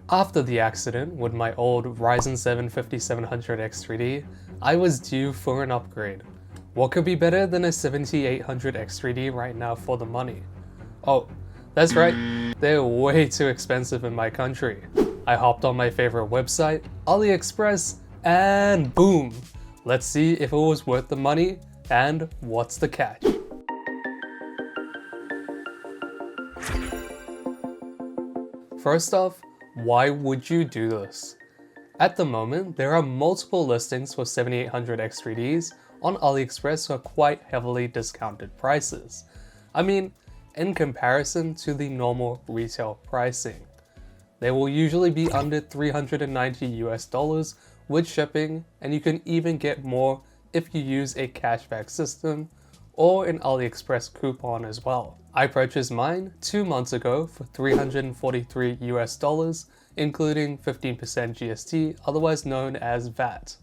After the accident with my old Ryzen 7 5700X3D, I was due for an upgrade. What could be better than a 7800X3D right now for the money? Oh, that's right, they're way too expensive in my country. I hopped on my favorite website, AliExpress, and boom! Let's see if it was worth the money and what's the catch. First off, why would you do this? At the moment, there are multiple listings for 7800X3Ds on AliExpress for quite heavily discounted prices. I mean, in comparison to the normal retail pricing. They will usually be under $390 with shipping, and you can even get more if you use a cashback system or an AliExpress coupon as well. I purchased mine 2 months ago for $343, including 15% GST, otherwise known as VAT.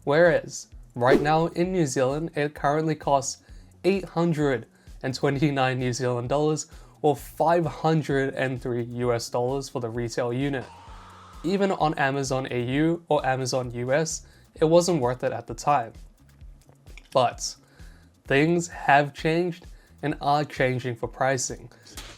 Whereas, right now in New Zealand, it currently costs 829 New Zealand dollars or $503 for the retail unit. Even on Amazon AU or Amazon US, it wasn't worth it at the time. But things have changed and are changing for pricing.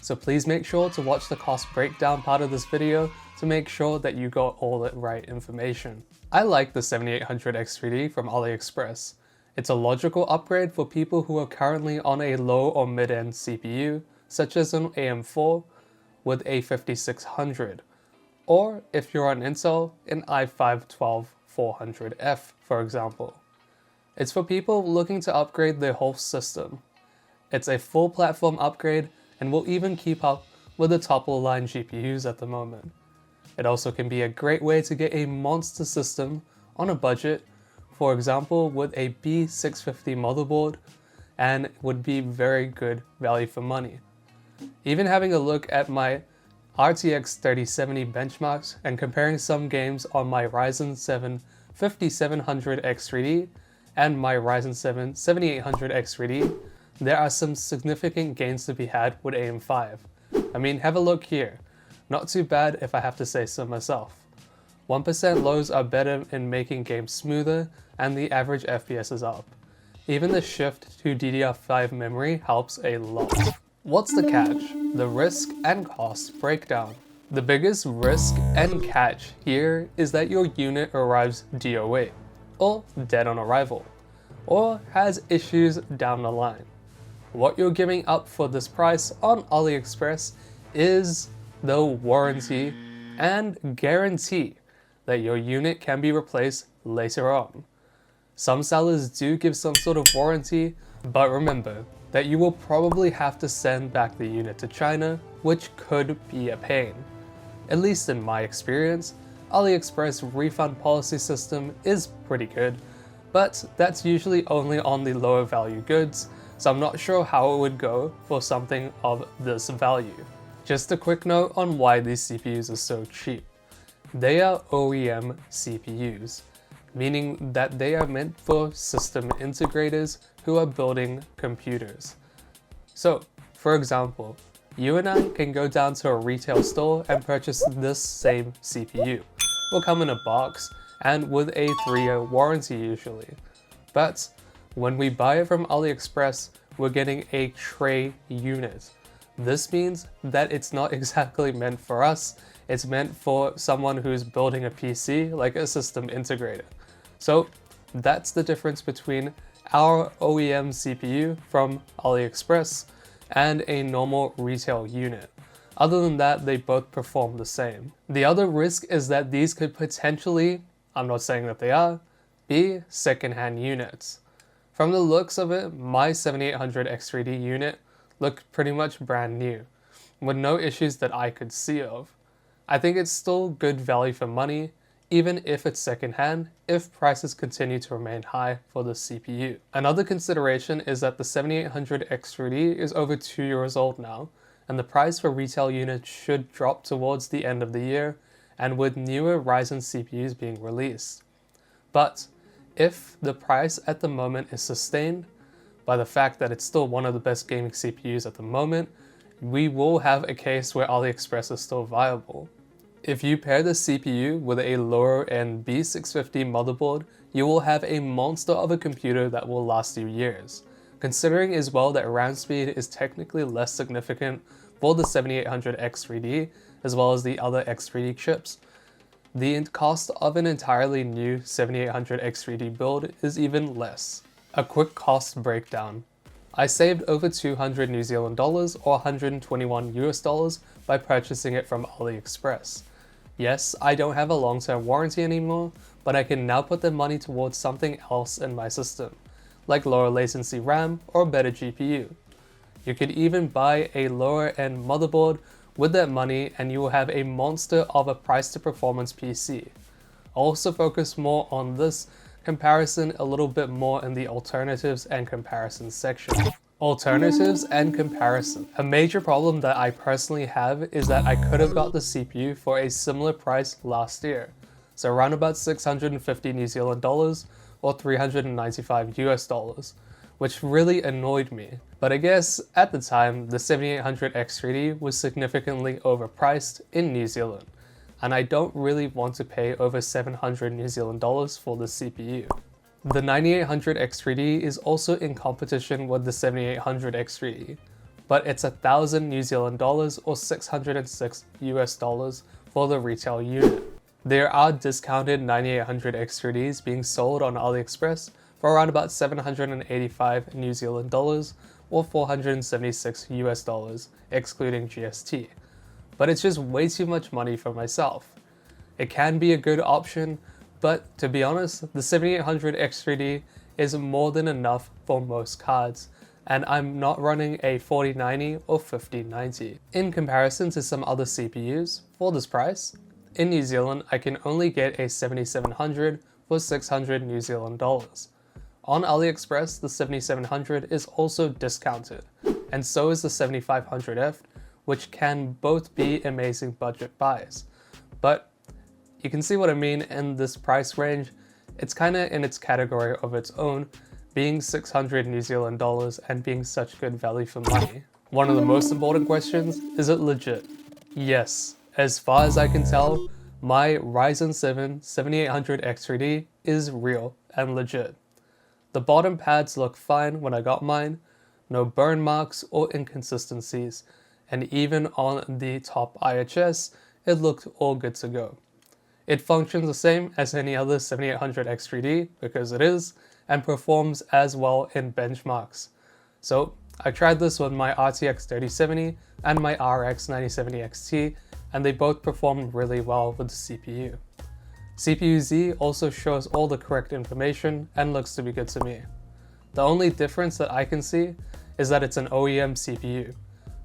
So please make sure to watch the cost breakdown part of this video to make sure that you got all the right information. I like the 7800X3D from AliExpress. It's a logical upgrade for people who are currently on a low or mid-end CPU, such as an AM4 with a 5600, or if you're on Intel, an i5-12400F, for example. It's for people looking to upgrade their whole system. It's a full platform upgrade and will even keep up with the top-of-the-line GPUs at the moment. It also can be a great way to get a monster system on a budget, for example with a B650 motherboard, and would be very good value for money. Even having a look at my RTX 3070 benchmarks and comparing some games on my Ryzen 7 5700X3D and my Ryzen 7 7800X3D, there are some significant gains to be had with AM5. I mean, have a look here. Not too bad if I have to say so myself. 1% lows are better in making games smoother and the average FPS is up. Even the shift to DDR5 memory helps a lot. What's the catch? The risk and cost breakdown. The biggest risk and catch here is that your unit arrives DOA, or dead on arrival, or has issues down the line. What you're giving up for this price on AliExpress is the warranty and guarantee that your unit can be replaced later on. Some sellers do give some sort of warranty, but remember that you will probably have to send back the unit to China, which could be a pain. At least in my experience, AliExpress refund policy system is pretty good, but that's usually only on the lower value goods, so I'm not sure how it would go for something of this value. Just a quick note on why these CPUs are so cheap. They are OEM CPUs, meaning that they are meant for system integrators who are building computers. So, for example, you and I can go down to a retail store and purchase this same CPU. It will come in a box and with a 3-year warranty usually. But when we buy it from AliExpress, we're getting a tray unit. This means that it's not exactly meant for us, it's meant for someone who's building a PC, like a system integrator. So that's the difference between our OEM CPU from AliExpress and a normal retail unit. Other than that, they both perform the same. The other risk is that these could potentially, I'm not saying that they are, be secondhand units. From the looks of it, my 7800X3D unit looked pretty much brand new, with no issues that I could see of. I think it's still good value for money, even if it's secondhand, if prices continue to remain high for the CPU. Another consideration is that the 7800X3D is over 2 years old now, and the price for retail units should drop towards the end of the year, and with newer Ryzen CPUs being released. But if the price at the moment is sustained by the fact that it's still one of the best gaming CPUs at the moment, we will have a case where AliExpress is still viable. If you pair the CPU with a lower end B650 motherboard, you will have a monster of a computer that will last you years. Considering as well that RAM speed is technically less significant for the 7800X3D as well as the other X3D chips, the cost of an entirely new 7800X3D build is even less. A quick cost breakdown. I saved over 200 New Zealand dollars or 121 US dollars by purchasing it from AliExpress. Yes, I don't have a long-term warranty anymore, but I can now put the money towards something else in my system, like lower latency RAM or better GPU. You could even buy a lower end motherboard with that money and you will have a monster of a price to performance PC. I'll also focus more on this comparison a little bit more in the alternatives and comparisons section. Alternatives and comparison. A major problem that I personally have is that I could have got the CPU for a similar price last year. So around about 650 New Zealand dollars or 395 US dollars, which really annoyed me. But I guess at the time, the 7800X3D was significantly overpriced in New Zealand, and I don't really want to pay over 700 New Zealand dollars for the CPU. The 9800X3D is also in competition with the 7800X3D, but it's 1,000 New Zealand dollars or 606 US dollars for the retail unit. There are discounted 9800X3Ds being sold on AliExpress for around about 785 New Zealand dollars or 476 US dollars, excluding GST. But it's just way too much money for myself. It can be a good option, but to be honest, the 7800X3D is more than enough for most cards, and I'm not running a 4090 or 5090. In comparison to some other CPUs, for this price, in New Zealand I can only get a 7700 for 600 New Zealand dollars. On AliExpress, the 7700 is also discounted, and so is the 7500F, which can both be amazing budget buys. But you can see what I mean in this price range. It's kinda in its category of its own, being 600 New Zealand dollars and being such good value for money. One of the most important questions, is it legit? Yes, as far as I can tell, my Ryzen 7 7800X3D is real and legit. The bottom pads look fine when I got mine, no burn marks or inconsistencies, and even on the top IHS, it looked all good to go. It functions the same as any other 7800X3D because it is, and performs as well in benchmarks. So I tried this with my RTX 3070 and my RX 9070 XT, and they both performed really well with the CPU. CPU-Z also shows all the correct information and looks to be good to me. The only difference that I can see is that it's an OEM CPU,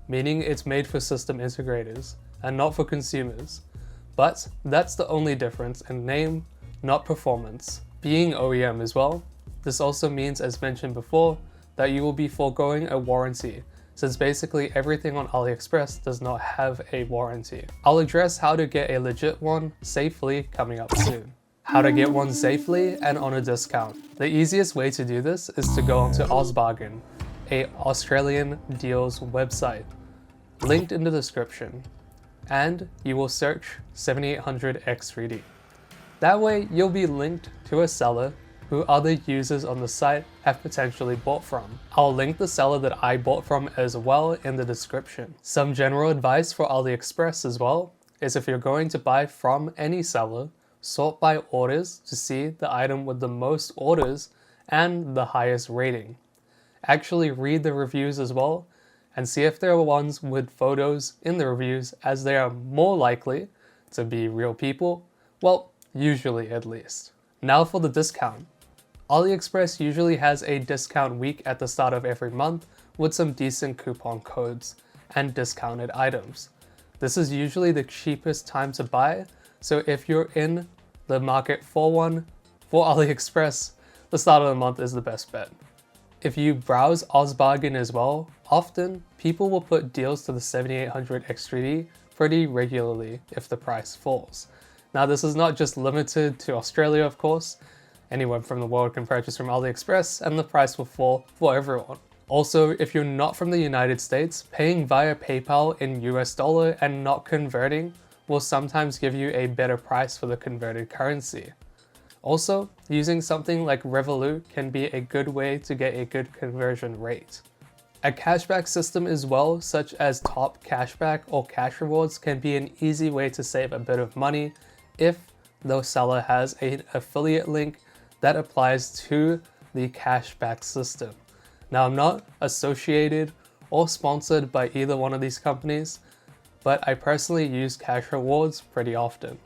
meaning it's made for system integrators and not for consumers. But that's the only difference in name, not performance. Being OEM as well, this also means, as mentioned before, that you will be foregoing a warranty, since basically everything on AliExpress does not have a warranty. I'll address how to get a legit one safely coming up soon. How to get one safely and on a discount. The easiest way to do this is to go onto OzBargain, a Australian deals website, linked in the description, and you will search 7800X3D. That way you'll be linked to a seller who other users on the site have potentially bought from. I'll link the seller that I bought from as well in the description. Some general advice for AliExpress as well is if you're going to buy from any seller, sort by orders to see the item with the most orders and the highest rating. Actually read the reviews as well and see if there are ones with photos in the reviews, as they are more likely to be real people, well, usually at least. Now for the discount. AliExpress usually has a discount week at the start of every month with some decent coupon codes and discounted items. This is usually the cheapest time to buy, so if you're in the market for one for AliExpress, the start of the month is the best bet. If you browse OzBargain as well, often people will put deals to the 7800X3D pretty regularly if the price falls. Now this is not just limited to Australia, of course. Anyone from the world can purchase from AliExpress and the price will fall for everyone. Also, if you're not from the United States, paying via PayPal in US dollar and not converting will sometimes give you a better price for the converted currency. Also, using something like Revolut can be a good way to get a good conversion rate. A cashback system as well, such as Top Cashback or Cash Rewards, can be an easy way to save a bit of money if the seller has an affiliate link that applies to the cashback system. Now, I'm not associated or sponsored by either one of these companies, but I personally use Cash Rewards pretty often.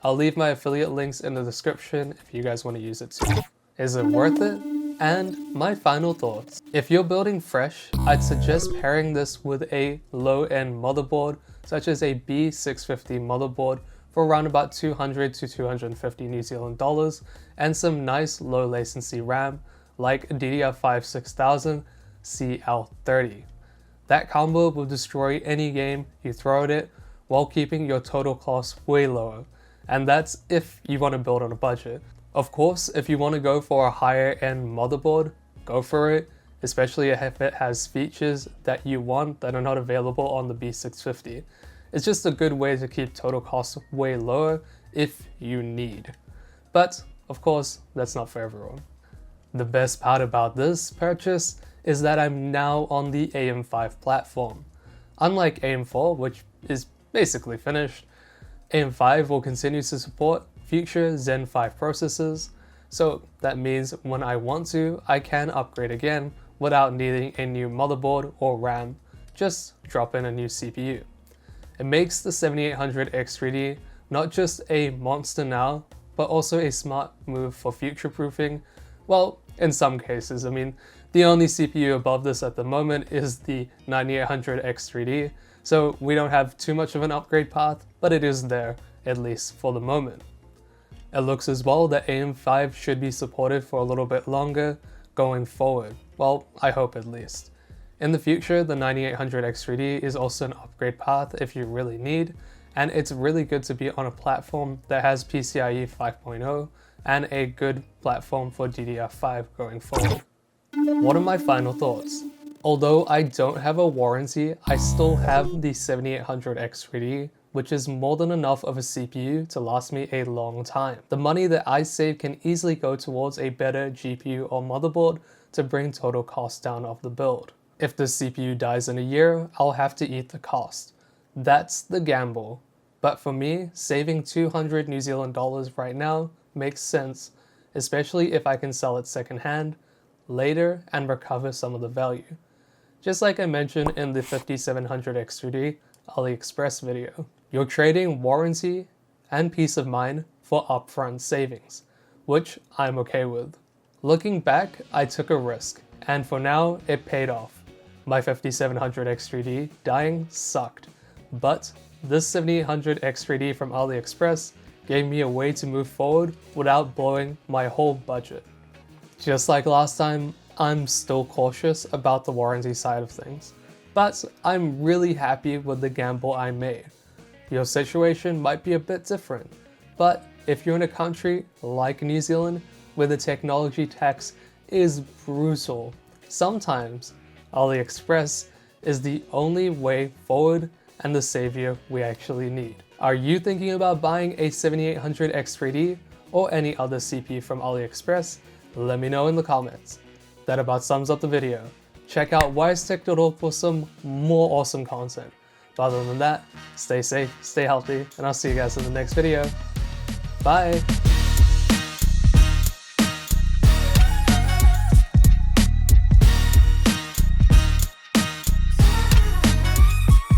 I'll leave my affiliate links in the description if you guys want to use it too. Is it worth it? And my final thoughts. If you're building fresh, I'd suggest pairing this with a low-end motherboard, such as a B650 motherboard for around about 200 to 250 New Zealand dollars, and some nice low latency RAM like DDR5 6000 CL30. That combo will destroy any game you throw at it while keeping your total cost way lower. And that's if you want to build on a budget. Of course, if you want to go for a higher end motherboard, go for it, especially if it has features that you want that are not available on the B650. It's just a good way to keep total costs way lower if you need. But of course, that's not for everyone. The best part about this purchase is that I'm now on the AM5 platform. Unlike AM4, which is basically finished, AM5 will continue to support future Zen 5 processors, so that means when I want to, I can upgrade again without needing a new motherboard or RAM, just drop in a new CPU. It makes the 7800X3D not just a monster now, but also a smart move for future-proofing. Well, in some cases. I mean, the only CPU above this at the moment is the 9800X3D, so we don't have too much of an upgrade path, but it is there, at least for the moment. It looks as well that AM5 should be supported for a little bit longer going forward. Well, I hope at least. In the future, the 9800X3D is also an upgrade path if you really need, and it's really good to be on a platform that has PCIe 5.0 and a good platform for DDR5 going forward. What are my final thoughts? Although I don't have a warranty, I still have the 7800X3D, which is more than enough of a CPU to last me a long time. The money that I save can easily go towards a better GPU or motherboard to bring total cost down of the build. If the CPU dies in a year, I'll have to eat the cost. That's the gamble. But for me, saving 200 New Zealand dollars right now makes sense, especially if I can sell it secondhand later and recover some of the value. Just like I mentioned in the 5700X3D AliExpress video, you're trading warranty and peace of mind for upfront savings, which I'm okay with. Looking back, I took a risk, and for now, it paid off. My 5700X3D dying sucked, but this 7800X3D from AliExpress gave me a way to move forward without blowing my whole budget. Just like last time, I'm still cautious about the warranty side of things, but I'm really happy with the gamble I made. Your situation might be a bit different, but if you're in a country like New Zealand where the technology tax is brutal, sometimes AliExpress is the only way forward and the savior we actually need. Are you thinking about buying a 7800X3D or any other CPU from AliExpress? Let me know in the comments. That about sums up the video. Check out wisetech.org for some more awesome content. But other than that, stay safe, stay healthy, and I'll see you guys in the next video. Bye!